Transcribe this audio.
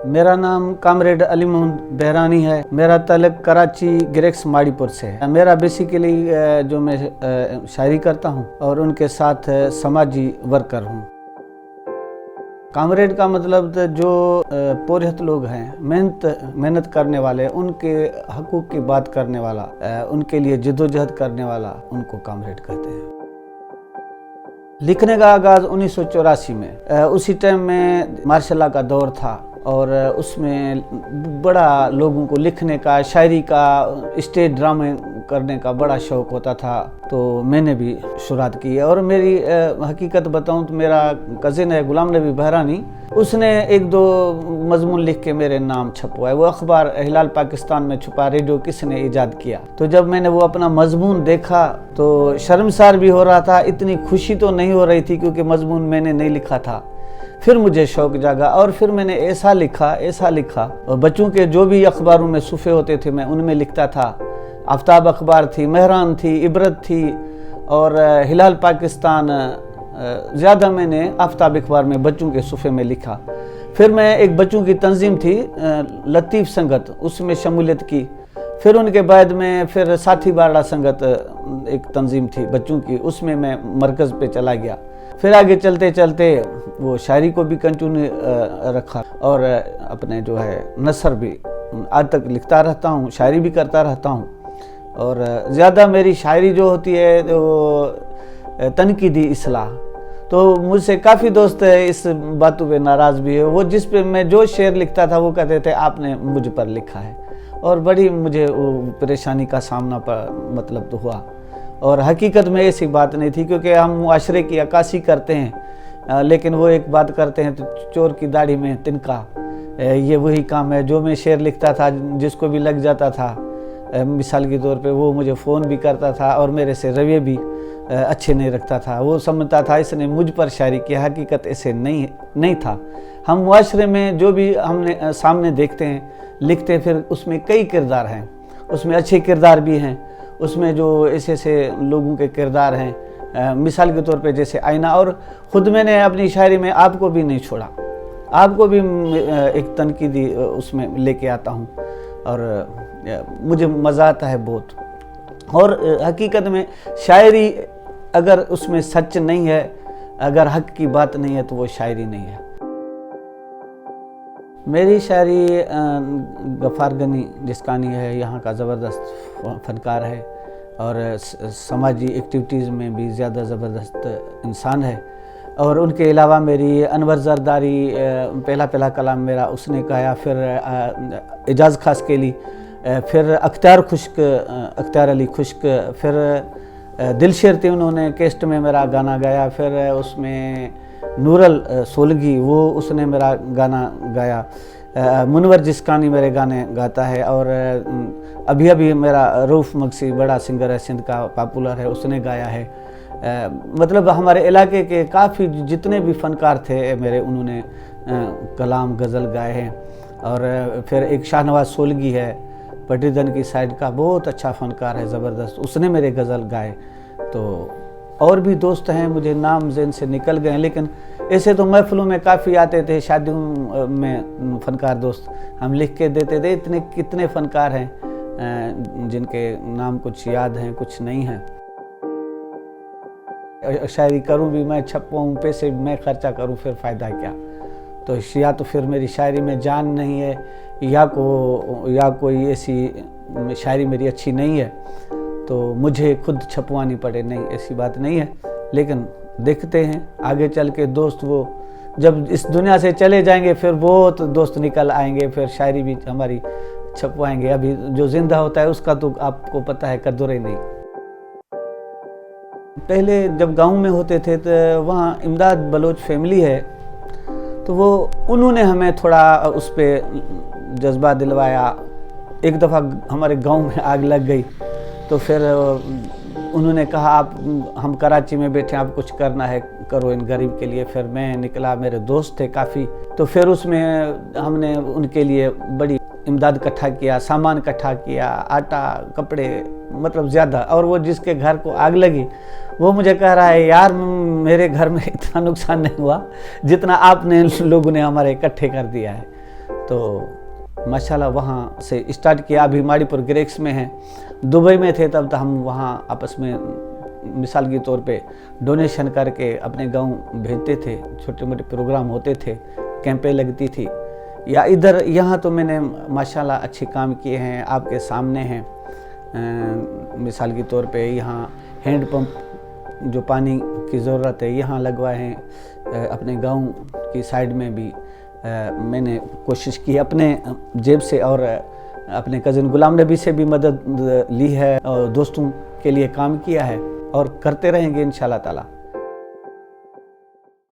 मेरा नाम कामरेड अली मोहम्मद बहरानी है। मेरा तल्लुक कराची ग्रेक्स माड़ीपुर से है। मेरा बेसिकली जो मैं शायरी करता हूँ और उनके साथ समाजी वर्कर हूँ। कामरेड का मतलब जो पुरहत लोग हैं, मेहनत करने वाले, उनके हकूक़ की बात करने वाला, उनके लिए जद्दोजहद करने वाला, उनको कामरेड कहते हैं। लिखने का आगाज़ 1984 में, उसी टाइम में मार्शल लॉ का दौर था और उसमें बड़ा लोगों को लिखने का, शायरी का, स्टेज ड्रामे करने का बड़ा शौक़ होता था, तो मैंने भी शुरुआत की है। और मेरी हकीकत बताऊं तो मेरा कज़िन है गुलाम नबी बहरानी, उसने एक दो मजमून लिख के मेरे नाम छपवाए। वो अखबार हिलाल पाकिस्तान में छुपा रेडियो किसने ईजाद किया। तो जब मैंने वो अपना मजमून देखा तो शर्मसार भी हो रहा था, इतनी खुशी तो नहीं हो रही थी क्योंकि मजमून मैंने नहीं लिखा था। फिर मुझे शौक़ जागा और फिर मैंने ऐसा लिखा और बच्चों के जो भी अखबारों में सुफ़े होते थे मैं उनमें लिखता था। आफ्ताब अखबार थी, मेहरान थी, इबरत थी और हिलाल पाकिस्तान, ज़्यादा मैंने आफ्ताब अखबार में बच्चों के सुफ़े में लिखा। फिर मैं एक बच्चों की तंजीम थी लतीफ़ संगत, उसमें शमूलियत की। फिर उनके बाद में फिर साथी बारड़ा संगत एक तंजीम थी बच्चों की, उसमें मैं मरकज़ पे चला गया। फिर आगे चलते चलते वो शायरी को भी कंटिन्यू रखा और अपने जो है नसर भी आज तक लिखता रहता हूँ, शायरी भी करता रहता हूँ। और ज़्यादा मेरी शायरी जो होती है वो तनकीदी इस्लाह। तो मुझसे काफ़ी दोस्त इस बातों पे नाराज़ भी है। वो जिस पे मैं जो शेर लिखता था वो कहते थे आपने मुझ पर लिखा है, और बड़ी मुझे वो परेशानी का सामना मतलब तो हुआ। और हकीकत में ऐसी बात नहीं थी क्योंकि हम मुआशरे की अक्कासी करते हैं, लेकिन वो एक बात करते हैं तो चोर की दाढ़ी में तिनका, ये वही काम है। जो मैं शेर लिखता था जिसको भी लग जाता था, मिसाल के तौर पे वो मुझे फ़ोन भी करता था और मेरे से रवैये भी अच्छे नहीं रखता था। वो समझता था इसने मुझ पर शायरी की, हकीकत ऐसे नहीं था। हम मुआशरे में जो भी हमने सामने देखते हैं, लिखते हैं, फिर उसमें कई किरदार हैं, उसमें अच्छे किरदार भी हैं, उसमें जो ऐसे लोगों के किरदार हैं, मिसाल के तौर पे जैसे आईना। और ख़ुद मैंने अपनी शायरी में आपको भी नहीं छोड़ा, आपको भी एक तनकीदी उसमें लेके आता हूँ और मुझे मज़ा आता है बहुत। और हकीकत में शायरी अगर उसमें सच नहीं है, अगर हक की बात नहीं है तो वो शायरी नहीं है। मेरी शायरी गफ़ार गनी जिस्कानी है, यहाँ का ज़बरदस्त फ़नकार है और समाजी एक्टिविटीज़ में भी ज़्यादा ज़बरदस्त इंसान है। और उनके अलावा मेरी अनवर ज़रदारी, पहला कलाम मेरा उसने गाया, फिर एजाज़ खास के लिए, फिर अख्तियार अली खुश्क, फिर दिल शेर थे उन्होंने केस्ट में मेरा गाना गाया, फिर उसमें नूरल सोलगी वो उसने मेरा गाना गाया, मुनवर जिस्कानी मेरे गाने गाता है। और अभी मेरा रऊफ़ मगसी बड़ा सिंगर है, सिंध का पॉपुलर है, उसने गाया है। मतलब हमारे इलाके के काफ़ी जितने भी फ़नकार थे मेरे, उन्होंने कलाम गज़ल गाए हैं। और फिर एक शाहनवाज सोलगी है पटीदन की साइड का, बहुत अच्छा फ़नकार है, ज़बरदस्त, उसने मेरे गज़ल गाए। तो और भी दोस्त हैं, मुझे नाम ज़हन से निकल गए, लेकिन ऐसे तो महफ़िलों में काफ़ी आते थे, शादियों में फ़नकार दोस्त हम लिख के देते थे। इतने कितने फ़नकार हैं जिनके नाम कुछ याद हैं, कुछ नहीं हैं। शायरी करूं भी मैं, छपवाऊं, पैसे मैं खर्चा करूं, फिर फ़ायदा क्या। तो या तो फिर मेरी शायरी में जान नहीं है या कोई ऐसी शायरी मेरी अच्छी नहीं है तो मुझे खुद छपवानी पड़े, नहीं ऐसी बात नहीं है। लेकिन देखते हैं आगे चल के दोस्त, वो जब इस दुनिया से चले जाएंगे फिर बहुत दोस्त निकल आएंगे, फिर शायरी भी हमारी छपवाएंगे। अभी जो जिंदा होता है उसका तो आपको पता है कदर ही नहीं। पहले जब गांव में होते थे तो वहाँ इमदाद बलोच फैमिली है, तो वो उन्होंने हमें थोड़ा उस पर जज्बा दिलवाया। एक दफ़ा हमारे गांव में आग लग गई तो फिर उन्होंने कहा आप, हम कराची में बैठे, आप कुछ करना है करो इन गरीब के लिए। फिर मैं निकला, मेरे दोस्त थे काफ़ी, तो फिर उसमें हमने उनके लिए बड़ी इमदाद इकट्ठा किया, सामान इकट्ठा किया, आटा, कपड़े, मतलब ज़्यादा। और वो जिसके घर को आग लगी वो मुझे कह रहा है यार मेरे घर में इतना नुकसान नहीं हुआ जितना आपने लोगों ने हमारे इकट्ठे कर दिया है। تو माशाल्लाह वहाँ से स्टार्ट किया. अभी माड़ीपुर ग्रेक्स में हैं. दुबई में थे तब तो हम वहाँ आपस में मिसाल के तौर पे डोनेशन करके अपने गांव भेजते थे. छोटे मोटे प्रोग्राम होते थे, कैंपें लगती थी. या इधर यहाँ तो मैंने माशाल्लाह अच्छे काम किए हैं, आपके सामने हैं. मिसाल के तौर पे यहाँ हैंड पंप जो पानी की ज़रूरत है यहाँ लगवाए हैं. अपने गांव की साइड में भी मैंने कोशिश की अपने जेब से, और अपने कज़न गुलाम नबी से भी मदद ली है, और दोस्तों के लिए काम किया है और करते रहेंगे इंशाल्लाह ताला.